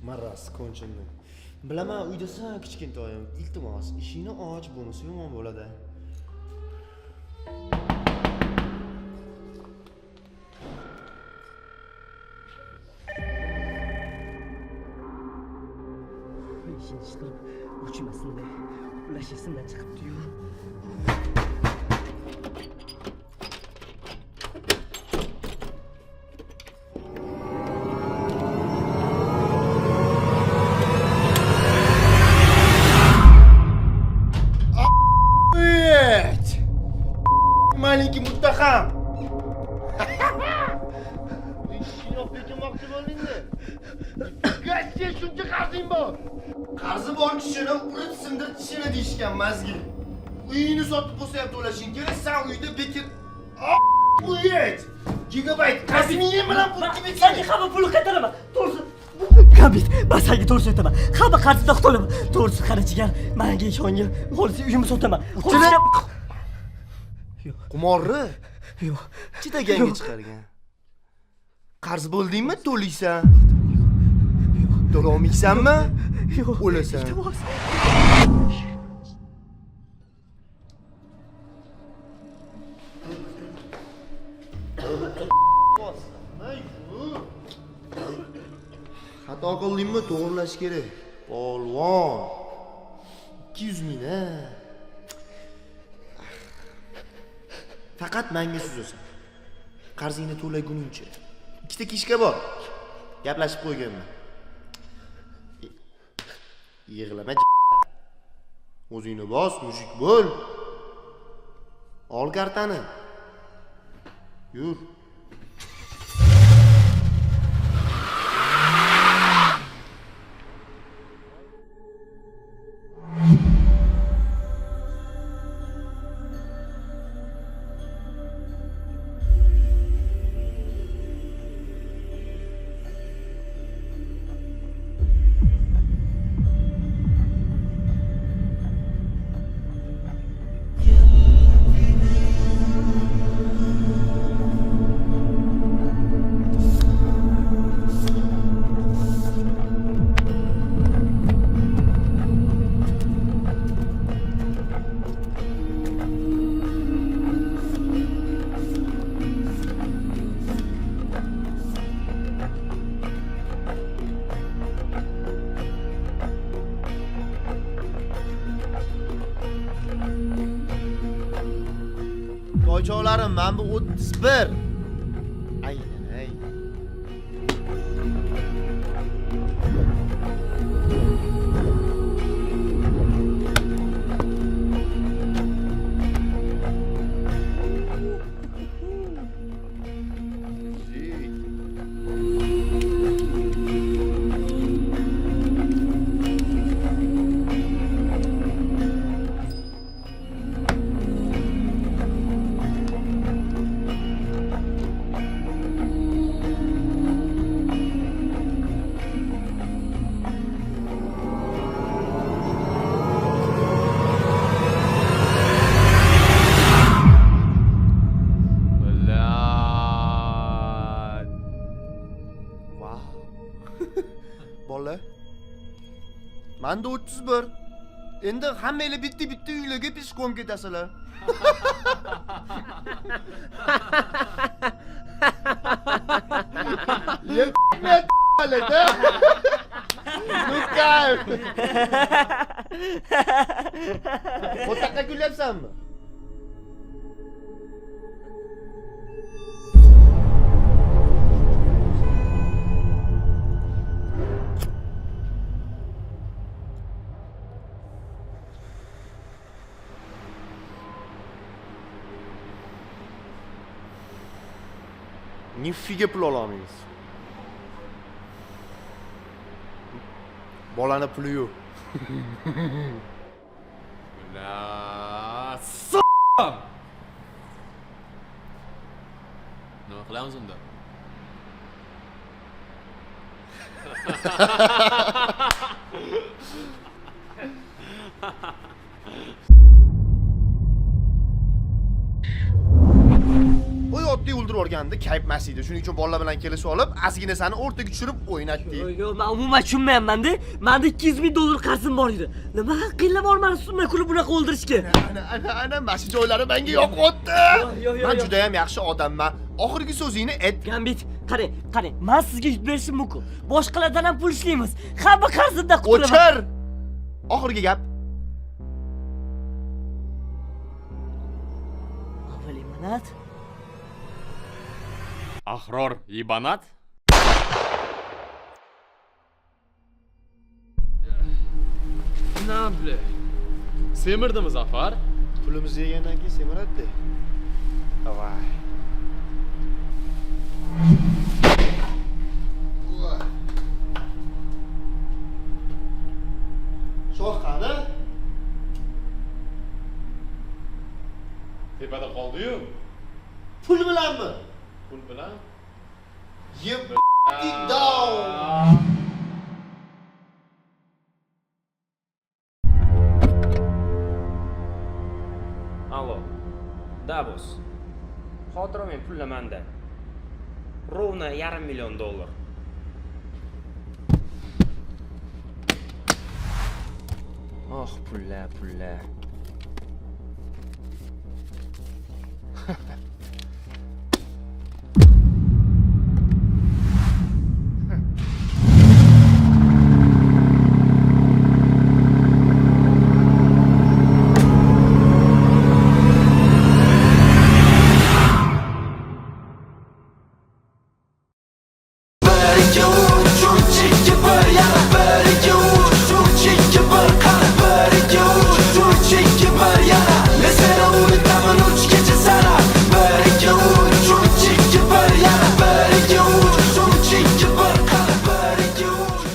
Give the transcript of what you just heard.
Marras konchindi. Bilaman, uydasan kichkintoyim. Iltimos, ishingni och bo'lmasa yomon bo'ladi. ishini ish qilib o'chmasinda ulash esimdan chiqibdi-yu. Malinki muttaham. Ishni o'qitmoqchi bo'ldingmi? Gazga shuncha qarzing bor. Qarzi bor kishini urib sindirtishini deyishgan mazgil. Uyingni sotib bo'lsa ham to'lashing kerak, sen uyda bekor. Uyet! Gigabayt qasimiyim bilan pul kibit. Senga hamma pulni qaytaraman. To'g'risi. Gabit, basaga to'g'risi aytaman. Hamma qarzida xito'laman. To'g'risi qarachigan, menga ishongin. Xo'lisi uyimni sotaman. Qumorni? Yo'q. Chidaganga chiqargan. Qarz bo'ldingmi, to'laysan. To'la olmaysanmi? Yo'q. O'lasan. Xato qildingmi, to'g'rilash kerak. Polvon. 200 ming a. Faqat menga suzasan. Qarzingni to'laguningcha. Ikkita kishka bor. Gaplashib qo'yganman. Yig'lama. O'zingni bos, mushuk bo'l. Ol kartani. Yur. Boychoqlarim, men bu 31. Aynan, ay. Bola. Menda 31. Endi hammanglar bitta uylarga peshkom ketasizlar. Yetmet alada. Lukay. O'taqa kulyapsanmi? Nifiga pul olamiz. Bolani puli yo'q. La nima qilamiz unda? Voy ot o'rtaga o'ldirib olganda kayfmas edi. Shuning uchun bolalar bilan kelishib olib, ozginasini o'rtaga tushirib o'ynatdik. Yo'q, men umuman tushunmayapman-da. Menda 200 ming dollar qarzim bor edi. Nima qilib olmani summa kulib bunaqa o'ldirishga? Ana, mana shu joylari menga yoqyapti. Yo'q. Men juda ham yaxshi odamman. Oxirgi so'zingni ayt. Gambit, qarang, men sizga yuz berishim mumkin. Boshqalardan ham pul ishlaymiz. Hamma qarzimdan qutulaman. O'chir. Oxirgi gap. Avvalimanat. Ahror ibanat? Na bile. Semirdimi Zafar? Pulimizni yegandan keyin semiradi. Davay. Shoh qani? Tepada qoldi-yu. Pul bilanmi? Pul bilan. Yeb down. Allo. Davos. Xotiramning puli menda. Ровно $500 000. Oh, pullar. But you